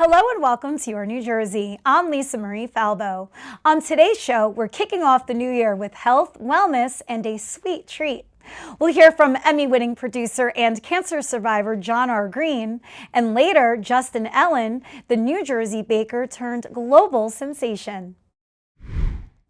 Hello and welcome to Your New Jersey. I'm Lisa Marie Falbo. On today's show, we're kicking off the new year with health, wellness, and a sweet treat. We'll hear from Emmy-winning producer and cancer survivor John R. Green, and later, Justin Ellen, the New Jersey baker turned global sensation.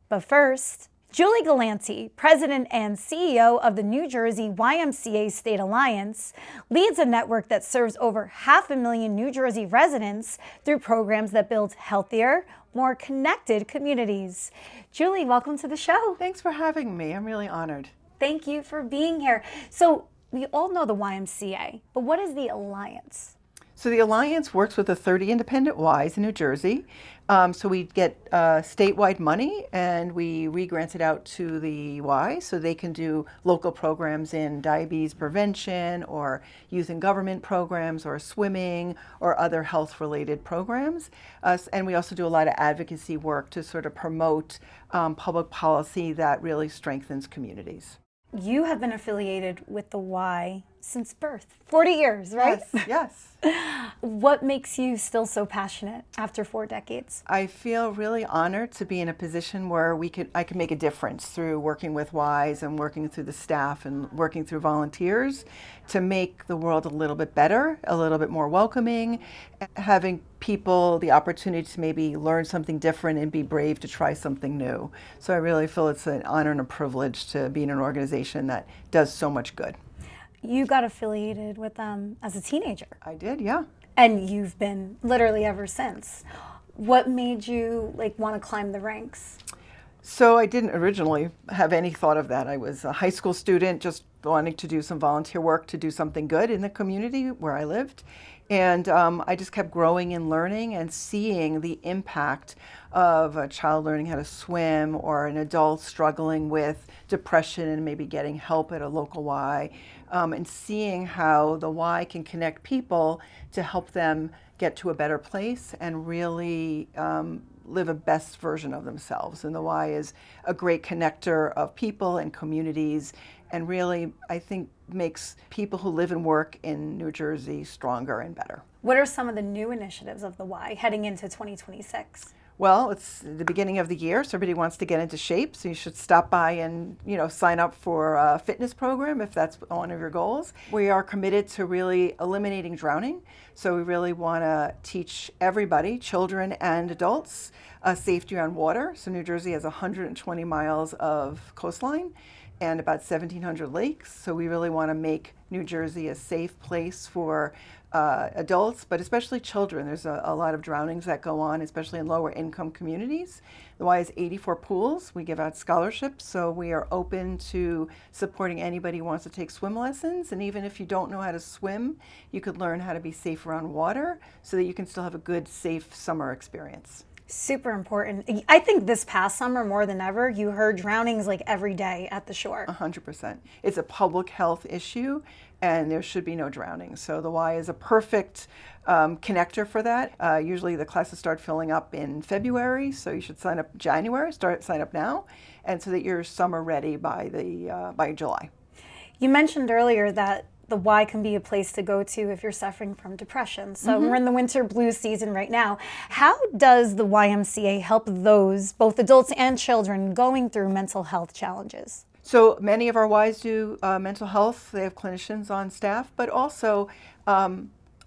But first, Julie Gallanty, president and CEO of the New Jersey YMCA State Alliance, leads a network that serves over 500,000 New Jersey residents through programs that build healthier, more connected communities. Julie, welcome to the show. Thanks for having me. I'm really honored. Thank you for being here. So we all know the YMCA, but what is the Alliance? So the Alliance works with the 30 independent Ys in New Jersey. So we get statewide money and we re-grant it out to the Ys so they can do local programs in diabetes prevention or youth and government programs or swimming or other health-related programs. And we also do a lot of advocacy work to sort of promote public policy that really strengthens communities. You have been affiliated with the Y since birth, 40 years, right? Yes. What makes you still so passionate after 4 decades? I feel really honored to be in a position where I can make a difference through working with Ys and working through the staff and working through volunteers to make the world a little bit better, a little bit more welcoming, having people the opportunity to maybe learn something different and be brave to try something new. So I really feel it's an honor and a privilege to be in an organization that does so much good. You got affiliated with them as a teenager. I did, yeah. And you've been literally ever since. What made you want to climb the ranks? So I didn't originally have any thought of that. I was a high school student just wanting to do some volunteer work to do something good in the community where I lived. And I just kept growing and learning and seeing the impact of a child learning how to swim or an adult struggling with depression and maybe getting help at a local Y, and seeing how the Y can connect people to help them get to a better place and really live a best version of themselves. And the Y is a great connector of people and communities and really, I think, makes people who live and work in New Jersey stronger and better. What are some of the new initiatives of the Y heading into 2026? Well, it's the beginning of the year, so everybody wants to get into shape, so you should stop by and sign up for a fitness program if that's one of your goals. We are committed to really eliminating drowning, so we really want to teach everybody, children and adults, safety on water. So New Jersey has 120 miles of coastline and about 1,700 lakes, so we really want to make New Jersey a safe place for adults, but especially children. There's a lot of drownings that go on, especially in lower income communities. The Y has 84 pools. We give out scholarships, so we are open to supporting anybody who wants to take swim lessons. And even if you don't know how to swim, you could learn how to be safe around water so that you can still have a good, safe summer experience. Super important. I think this past summer, more than ever, you heard drownings every day at the shore. 100%. It's a public health issue, and there should be no drowning. So the Y is a perfect connector for that. Usually the classes start filling up in February, so you should sign up January, sign up now, and so that you're summer ready by July. You mentioned earlier that the Y can be a place to go to if you're suffering from depression. So we're in the winter blues season right now. How does the YMCA help those, both adults and children, going through mental health challenges? So many of our Ys do mental health. They have clinicians on staff, but also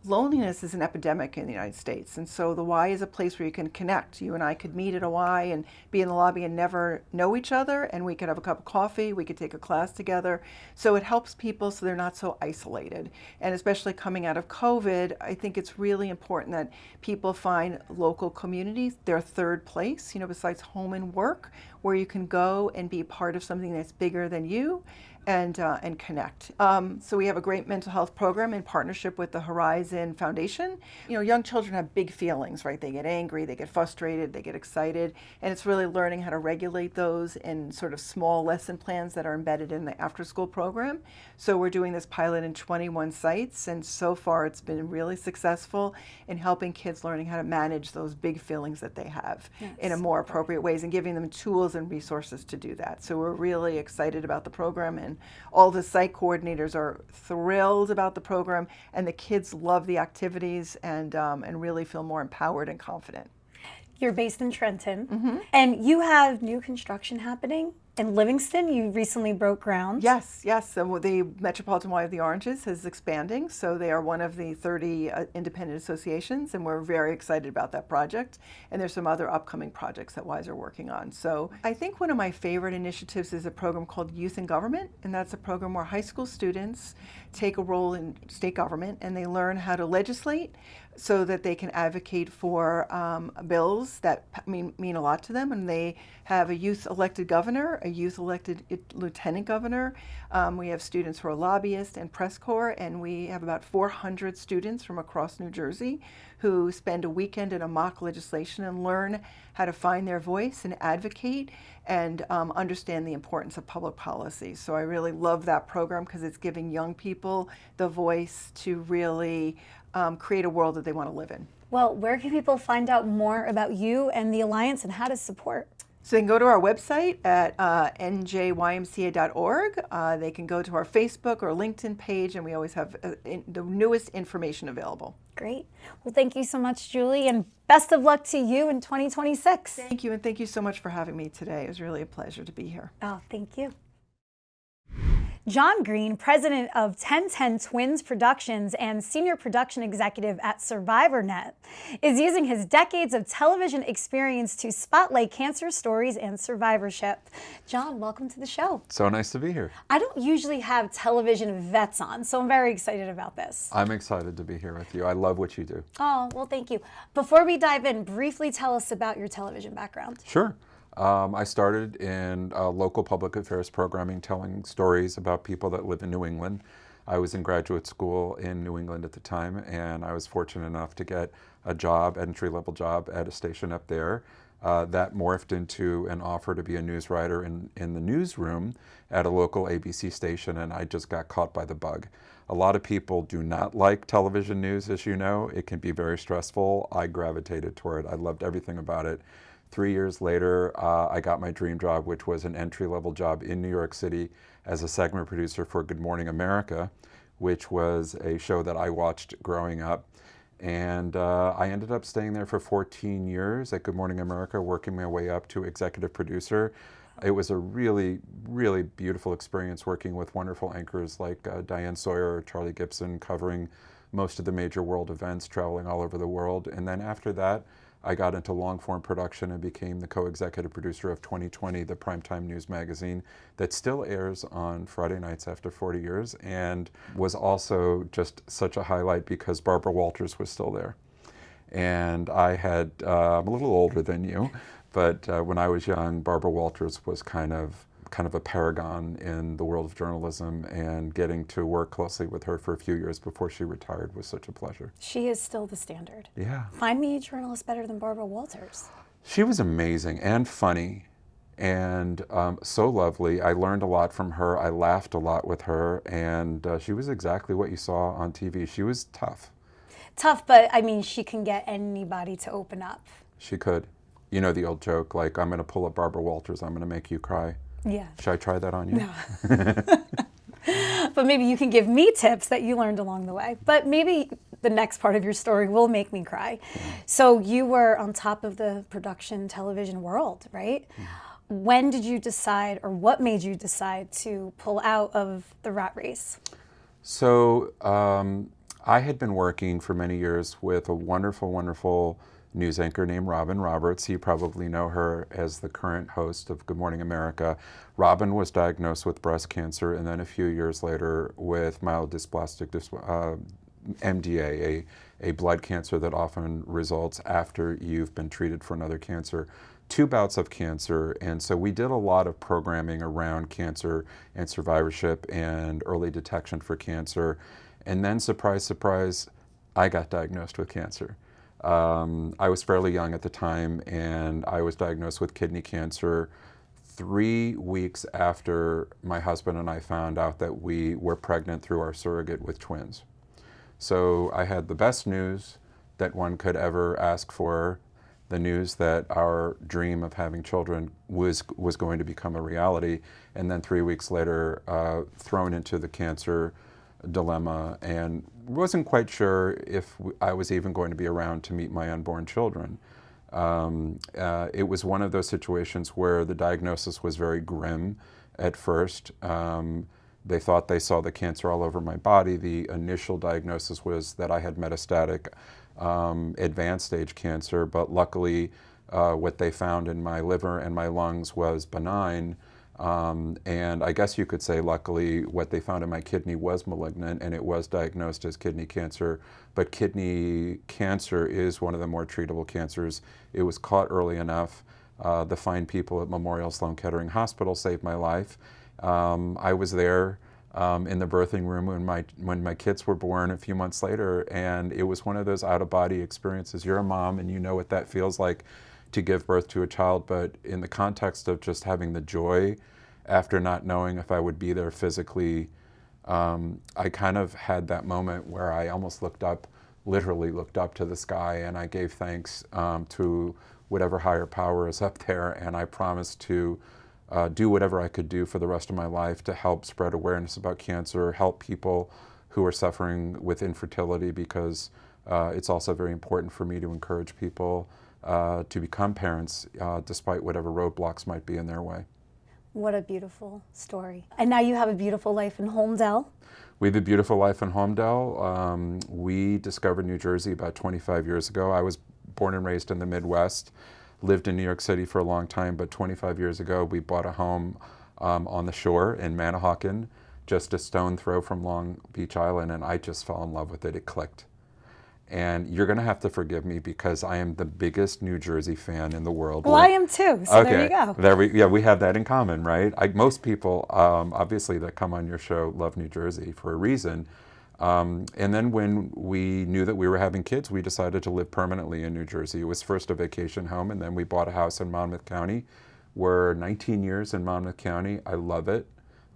loneliness is an epidemic in the United States. And so the Y is a place where you can connect. You and I could meet at a Y and be in the lobby and never know each other, and we could have a cup of coffee, we could take a class together. So it helps people so they're not so isolated. And especially coming out of COVID, I think it's really important that people find local communities, their third place, besides home and work, where you can go and be part of something that's bigger than you and connect. So we have a great mental health program in partnership with the Horizon Foundation. Young children have big feelings, right? They get angry, they get frustrated, they get excited, and it's really learning how to regulate those in sort of small lesson plans that are embedded in the after-school program. So we're doing this pilot in 21 sites, and so far it's been really successful in helping kids learning how to manage those big feelings that they have in a more appropriate ways and giving them tools skills and resources to do that. So we're really excited about the program, and all the site coordinators are thrilled about the program, and the kids love the activities and really feel more empowered and confident. You're based in Trenton, and you have new construction happening in Livingston. You recently broke ground. Yes, yes. So the Metropolitan Y of the Oranges is expanding. So they are one of the 30 independent associations, and we're very excited about that project. And there's some other upcoming projects that Ys are working on. So I think one of my favorite initiatives is a program called Youth in Government, and that's a program where high school students take a role in state government, and they learn how to legislate so that they can advocate for bills that mean a lot to them. And they have a youth elected governor, a youth elected lieutenant governor. We have students who are lobbyists and press corps, and we have about 400 students from across New Jersey who spend a weekend in a mock legislation and learn how to find their voice and advocate and understand the importance of public policy. So I really love that program because it's giving young people the voice to really create a world that they want to live in. Well, where can people find out more about you and the Alliance and how to support? So they can go to our website at njymca.org. They can go to our Facebook or LinkedIn page, and we always have the newest information available. Great. Well, thank you so much, Julie, and best of luck to you in 2026. Thank you, and thank you so much for having me today. It was really a pleasure to be here. Oh, thank you. John Green, president of 1010 Twins Productions and senior production executive at SurvivorNet, is using his decades of television experience to spotlight cancer stories and survivorship. John, welcome to the show. So nice to be here. I don't usually have television vets on, so I'm very excited about this. I'm excited to be here with you. I love what you do. Oh, well, thank you. Before we dive in, briefly tell us about your television background. Sure. I started in local public affairs programming, telling stories about people that live in New England. I was in graduate school in New England at the time, and I was fortunate enough to get a job, entry-level job, at a station up there. That morphed into an offer to be a news writer in the newsroom at a local ABC station, and I just got caught by the bug. A lot of people do not like television news, as you know. It can be very stressful. I gravitated toward it. I loved everything about it. 3 years later, I got my dream job, which was an entry-level job in New York City as a segment producer for Good Morning America, which was a show that I watched growing up. And I ended up staying there for 14 years at Good Morning America, working my way up to executive producer. It was a really, really beautiful experience working with wonderful anchors like Diane Sawyer or Charlie Gibson, covering most of the major world events, traveling all over the world. And then after that, I got into long-form production and became the co-executive producer of 2020, the primetime news magazine that still airs on Friday nights after 40 years, and was also just such a highlight because Barbara Walters was still there. And I had, I'm a little older than you, but when I was young, Barbara Walters was kind of a paragon in the world of journalism, and getting to work closely with her for a few years before she retired was such a pleasure. She is still the standard. Yeah. Find me a journalist better than Barbara Walters. She was amazing and funny and so lovely. I learned a lot from her. I laughed a lot with her, and she was exactly what you saw on TV. She was tough. Tough, but I mean, she can get anybody to open up. She could. You know the old joke, like, I'm going to pull up Barbara Walters, I'm going to make you cry. Yeah. Should I try that on you? No. But maybe you can give me tips that you learned along the way. But maybe the next part of your story will make me cry. Yeah. So you were on top of the production television world, right? Yeah. When did you decide, or what made you decide to pull out of the rat race? So I had been working for many years with a wonderful, wonderful news anchor named Robin Roberts. You probably know her as the current host of Good Morning America. Robin was diagnosed with breast cancer, and then a few years later with myelodysplastic MDA, a blood cancer that often results after you've been treated for another cancer. 2 bouts of cancer, and so we did a lot of programming around cancer and survivorship and early detection for cancer. And then, surprise, surprise, I got diagnosed with cancer. I was fairly young at the time, and I was diagnosed with kidney cancer 3 weeks after my husband and I found out that we were pregnant through our surrogate with twins. So I had the best news that one could ever ask for. the news that our dream of having children was going to become a reality, and then 3 weeks later thrown into the cancer dilemma and wasn't quite sure if I was even going to be around to meet my unborn children. It was one of those situations where the diagnosis was very grim at first. They thought they saw the cancer all over my body. The initial diagnosis was that I had metastatic advanced stage cancer, but luckily what they found in my liver and my lungs was benign. And I guess you could say, luckily, what they found in my kidney was malignant, and it was diagnosed as kidney cancer. But kidney cancer is one of the more treatable cancers. It was caught early enough. The fine people at Memorial Sloan Kettering Hospital saved my life. I was there in the birthing room when my kids were born a few months later, and it was one of those out-of-body experiences. You're a mom, and you know what that feels like to give birth to a child, but in the context of just having the joy after not knowing if I would be there physically, I kind of had that moment where I almost literally looked up to the sky, and I gave thanks to whatever higher power is up there, and I promised to do whatever I could do for the rest of my life to help spread awareness about cancer, help people who are suffering with infertility, because it's also very important for me to encourage people to become parents despite whatever roadblocks might be in their way. What a beautiful story. And now you have a beautiful life in Holmdel. We have a beautiful life in Holmdel. We discovered New Jersey about 25 years ago. I was born and raised in the Midwest, lived in New York City for a long time, but 25 years ago we bought a home on the shore in Manahawkin, just a stone throw from Long Beach Island, and I just fell in love with it. It clicked. And you're going to have to forgive me because I am the biggest New Jersey fan in the world. Well, I am too, so okay. There you go. We have that in common, right? Most people, obviously, that come on your show love New Jersey for a reason. And then when we knew that we were having kids, we decided to live permanently in New Jersey. It was first a vacation home, and then we bought a house in Monmouth County. We're 19 years in Monmouth County. I love it.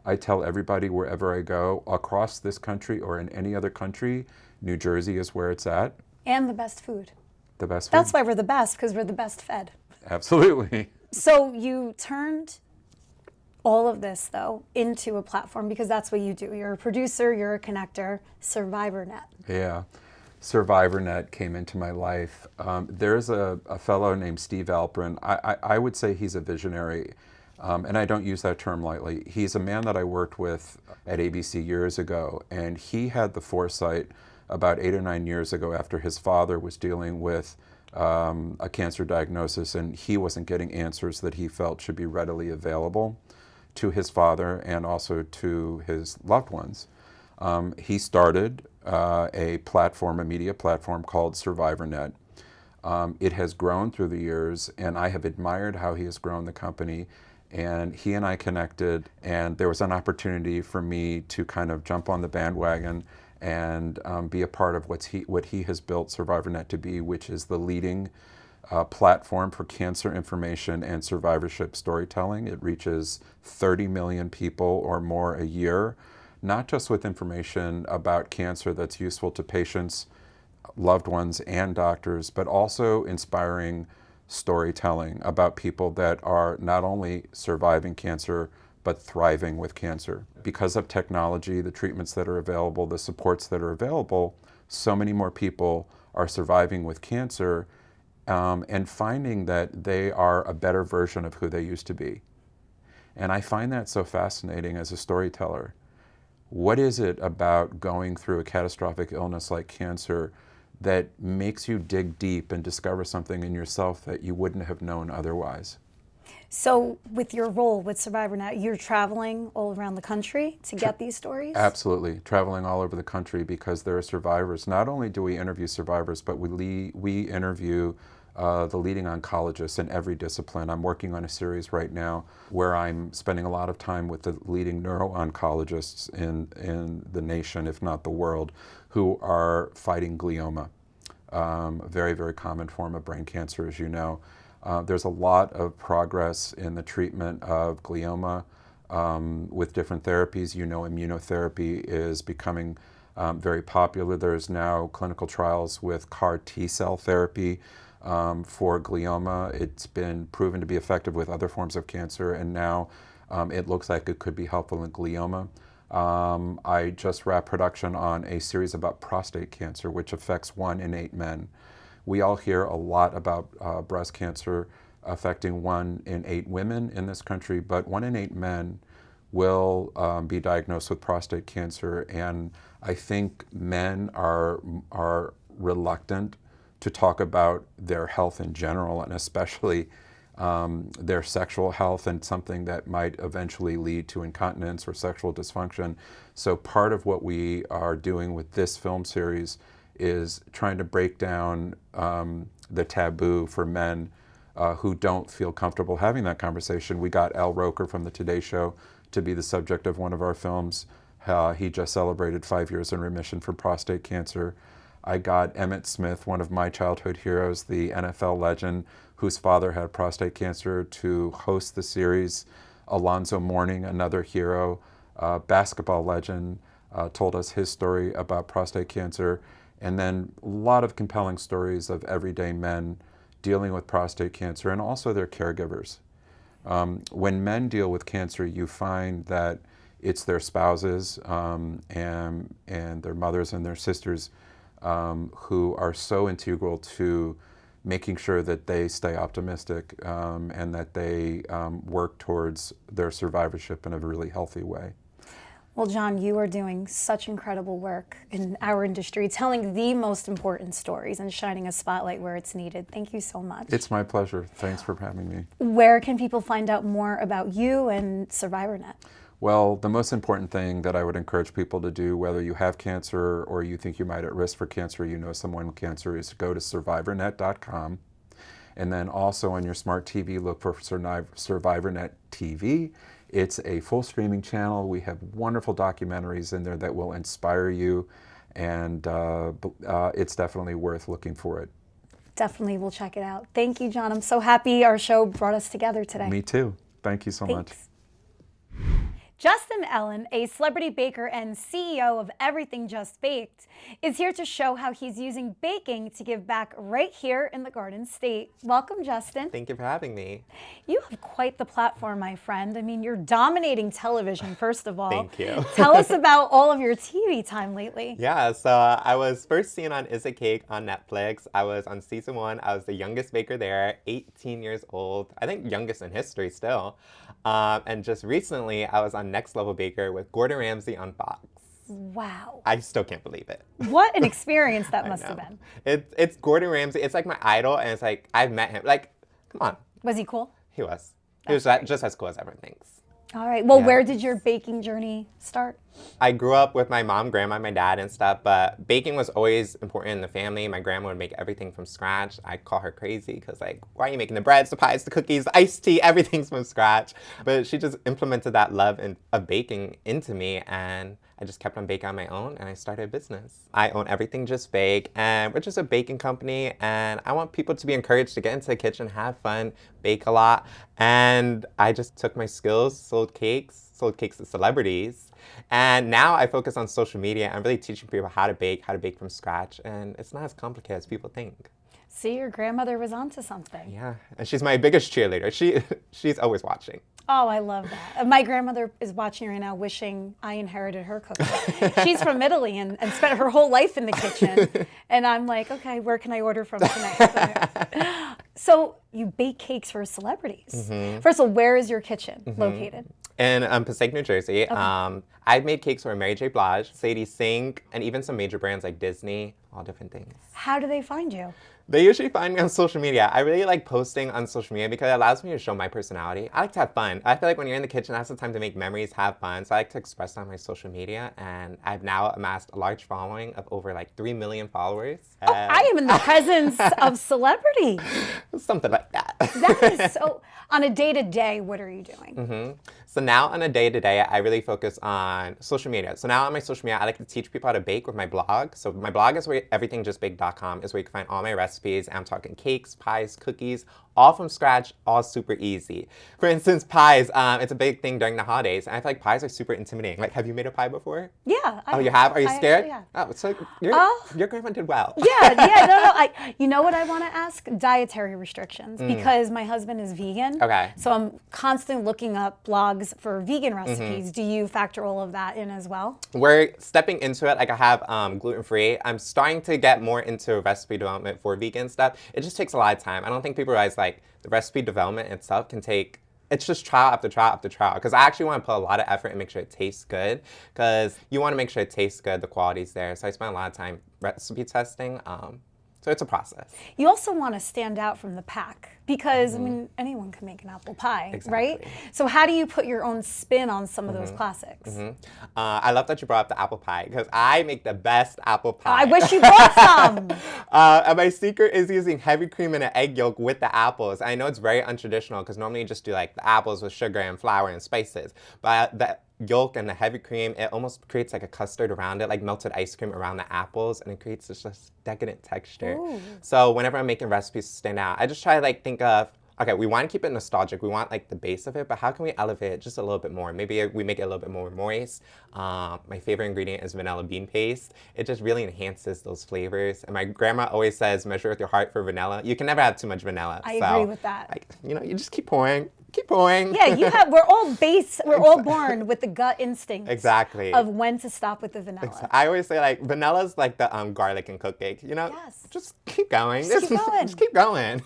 I tell everybody wherever I go, across this country or in any other country, New Jersey is where it's at. And the best food. The best food. That's why we're the best, because we're the best fed. Absolutely. So you turned all of this, though, into a platform, because that's what you do. You're a producer, you're a connector, SurvivorNet. Yeah. SurvivorNet came into my life. There's a fellow named Steve Alperin. I would say he's a visionary, and I don't use that term lightly. He's a man that I worked with at ABC years ago, and he had the foresight about 8 or 9 years ago, after his father was dealing with a cancer diagnosis, and he wasn't getting answers that he felt should be readily available to his father and also to his loved ones. He started a media platform called SurvivorNet. It has grown through the years, and I have admired how he has grown the company. And he and I connected, and there was an opportunity for me to kind of jump on the bandwagon and be a part of what he has built SurvivorNet to be, which is the leading platform for cancer information and survivorship storytelling. It reaches 30 million people or more a year, not just with information about cancer that's useful to patients, loved ones, and doctors, but also inspiring storytelling about people that are not only surviving cancer, but thriving with cancer. Because of technology, the treatments that are available, the supports that are available, so many more people are surviving with cancer and finding that they are a better version of who they used to be. And I find that so fascinating as a storyteller. What is it about going through a catastrophic illness like cancer that makes you dig deep and discover something in yourself that you wouldn't have known otherwise? So with your role with SurvivorNet, you're traveling all around the country to get these stories? Absolutely. Traveling all over the country because there are survivors. Not only do we interview survivors, but we interview the leading oncologists in every discipline. I'm working on a series right now where I'm spending a lot of time with the leading neuro-oncologists in the nation, if not the world, who are fighting glioma, a very, very common form of brain cancer, as you know. There's a lot of progress in the treatment of glioma with different therapies. You know, immunotherapy is becoming very popular. There's now clinical trials with CAR T-cell therapy for glioma. It's been proven to be effective with other forms of cancer, and now it looks like it could be helpful in glioma. I just wrapped production on a series about prostate cancer, which affects 1 in 8 men. We all hear a lot about breast cancer affecting 1 in 8 women in this country, but 1 in 8 men will be diagnosed with prostate cancer, and I think men are reluctant to talk about their health in general, and especially their sexual health, and something that might eventually lead to incontinence or sexual dysfunction. So part of what we are doing with this film series is trying to break down the taboo for men who don't feel comfortable having that conversation. We got Al Roker from the Today Show to be the subject of one of our films. He just celebrated 5 years in remission from prostate cancer. I got Emmitt Smith, one of my childhood heroes, the NFL legend whose father had prostate cancer, to host the series. Alonzo Mourning, another hero, basketball legend, told us his story about prostate cancer. And then a lot of compelling stories of everyday men dealing with prostate cancer, and also their caregivers. When men deal with cancer, you find that it's their spouses and their mothers and their sisters who are so integral to making sure that they stay optimistic and that they work towards their survivorship in a really healthy way. Well, John, you are doing such incredible work in our industry, telling the most important stories and shining a spotlight where it's needed. Thank you so much. It's my pleasure. Thanks for having me. Where can people find out more about you and SurvivorNet? Well, the most important thing that I would encourage people to do, whether you have cancer or you think you might at risk for cancer, you know someone with cancer, is to go to survivornet.com. And then also on your smart TV, look for SurvivorNet TV. It's a full streaming channel. We have wonderful documentaries in there that will inspire you, and it's definitely worth looking for it. Definitely, we'll check it out. Thank you, John. I'm so happy our show brought us together today. Me too. Thank you so much. Justin Ellen, a celebrity baker and CEO of Everything Just Baked, is here to show how he's using baking to give back right here in the Garden State. Welcome, Justin. Thank you for having me. You have quite the platform, my friend. I mean, you're dominating television, first of all. Thank you. Tell us about all of your TV time lately. Yeah, so I was first seen on Is a Cake on Netflix. I was on season 1. I was the youngest baker there, 18 years old. I think youngest in history still. And just recently, I was on Next Level Baker with Gordon Ramsay on Fox. Wow. I still can't believe it. What an experience that must have been. It's Gordon Ramsay. It's like my idol, and it's like, I've met him. Like, come on. Was he cool? He was. He was just as cool as everyone thinks. All right. Well, Yeah. where did your baking journey start? I grew up with my mom, grandma, my dad, and stuff, but baking was always important in the family. My grandma would make everything from scratch. I'd call her crazy because, like, why are you making the breads, the pies, the cookies, the iced tea, everything's from scratch? But she just implemented that love of baking into me, and I just kept on baking on my own, and I started a business. I own Everything Just Bake, and we're just a baking company, and I want people to be encouraged to get into the kitchen, have fun, bake a lot. And I just took my skills, sold cakes to celebrities, and now I focus on social media and really teaching people how to bake from scratch, and it's not as complicated as people think. See, your grandmother was onto something. Yeah, and she's my biggest cheerleader. She's always watching. Oh, I love that. My grandmother is watching right now, wishing I inherited her cooking. She's from Italy and spent her whole life in the kitchen. And I'm like, okay, where can I order from tonight? So you bake cakes for celebrities. First of all, where is your kitchen located? In Passaic, New Jersey. Okay. I've made cakes for Mary J. Blige, Sadie Sink, and even some major brands like Disney, all different things. How do they find you? They usually find me on social media. I really like posting on social media because it allows me to show my personality. I like to have fun. I feel like when you're in the kitchen, that's the time to make memories, have fun. So I like to express that on my social media. And I've now amassed a large following of over like 3 million followers. Oh, I am in the presence of celebrity. Something like that. That is so. On a day-to-day, what are you doing? So now on a day-to-day, I really focus on social media. So now on my social media, I like to teach people how to bake with my blog. So my blog is where everythingjustbake.com is where you can find all my recipes. I'm talking cakes, pies, cookies, all from scratch, all super easy. For instance, pies, it's a big thing during the holidays, and I feel like pies are super intimidating. Like, have you made a pie before? Yeah. Oh, you have? Are you scared? Actually, Oh, so your grandma did well. yeah, no. You know what I want to ask? Dietary restrictions, because my husband is vegan. Okay. So I'm constantly looking up blogs for vegan recipes. Do you factor all of that in as well? We're stepping into it. Like, I have gluten-free. I'm starting to get more into recipe development for vegan stuff. It just takes a lot of time. I don't think people realize, like, the recipe development itself can take, it's just trial after trial after trial. Because I actually want to put a lot of effort and make sure it tastes good. Because you want to make sure it tastes good, the quality's there. So I spend a lot of time recipe testing. So it's a process. You also want to stand out from the pack because, I mean, anyone can make an apple pie, right? So how do you put your own spin on some of those classics? I love that you brought up the apple pie because I make the best apple pie. I wish you brought some. And my secret is using heavy cream and an egg yolk with the apples. I know it's very untraditional because normally you just do like the apples with sugar and flour and spices. But the yolk and the heavy cream, it almost creates like a custard around it, like melted ice cream around the apples, and it creates this just decadent texture. Ooh. So whenever I'm making recipes to stand out, I just try to like think of, okay, we want to keep it nostalgic. We want like the base of it, but how can we elevate it just a little bit more? Maybe we make it a little bit more moist. My favorite ingredient is vanilla bean paste. It just really enhances those flavors. And my grandma always says, measure with your heart for vanilla. You can never have too much vanilla. I agree with that. Like, you just keep pouring. Keep pouring. Yeah, we're all born with the gut instinct. Exactly. Of when to stop with the vanilla. I always say like vanilla's like the garlic and cookcake. Yes. Just keep going. Just keep going. Just keep going.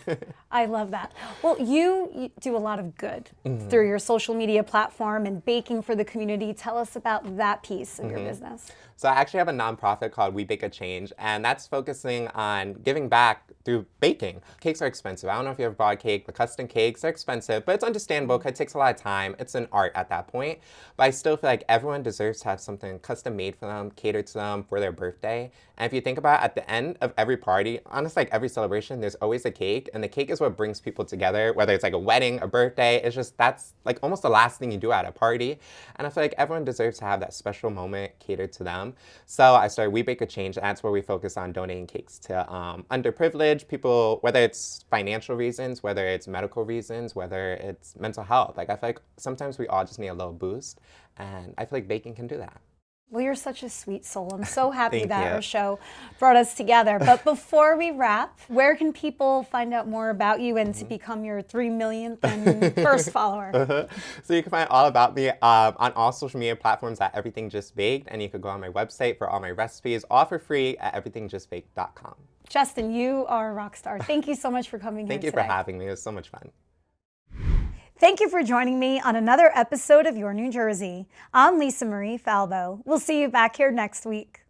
I love that. Well, you do a lot of good through your social media platform and baking for the community. Tell us about that piece of your business. So I actually have a nonprofit called We Bake a Change, and that's focusing on giving back through baking. Cakes are expensive. I don't know if you ever bought a cake, but custom cakes are expensive, but it's understandable because it takes a lot of time. It's an art at that point. But I still feel like everyone deserves to have something custom made for them, catered to them for their birthday. And if you think about it, at the end of every party, honestly, like every celebration, there's always a cake, and the cake is what brings people together, whether it's like a wedding, a birthday. It's just, that's like almost the last thing you do at a party. And I feel like everyone deserves to have that special moment catered to them. So I started We Bake a Change, and that's where we focus on donating cakes to underprivileged people, whether it's financial reasons, whether it's medical reasons, whether it's mental health. Like, I feel like sometimes we all just need a little boost, and I feel like baking can do that. Well, you're such a sweet soul. I'm so happy that you. our show brought us together. But before we wrap, where can people find out more about you and to become your 3 millionth and first follower? So you can find all about me on all social media platforms at Everything Just Baked, and you can go on my website for all my recipes, all for free at everythingjustbaked.com. Justin, you are a rock star. Thank you so much for coming here Thank you today. for having me. It was so much fun. Thank you for joining me on another episode of Your New Jersey. I'm Lisa Marie Falbo. We'll see you back here next week.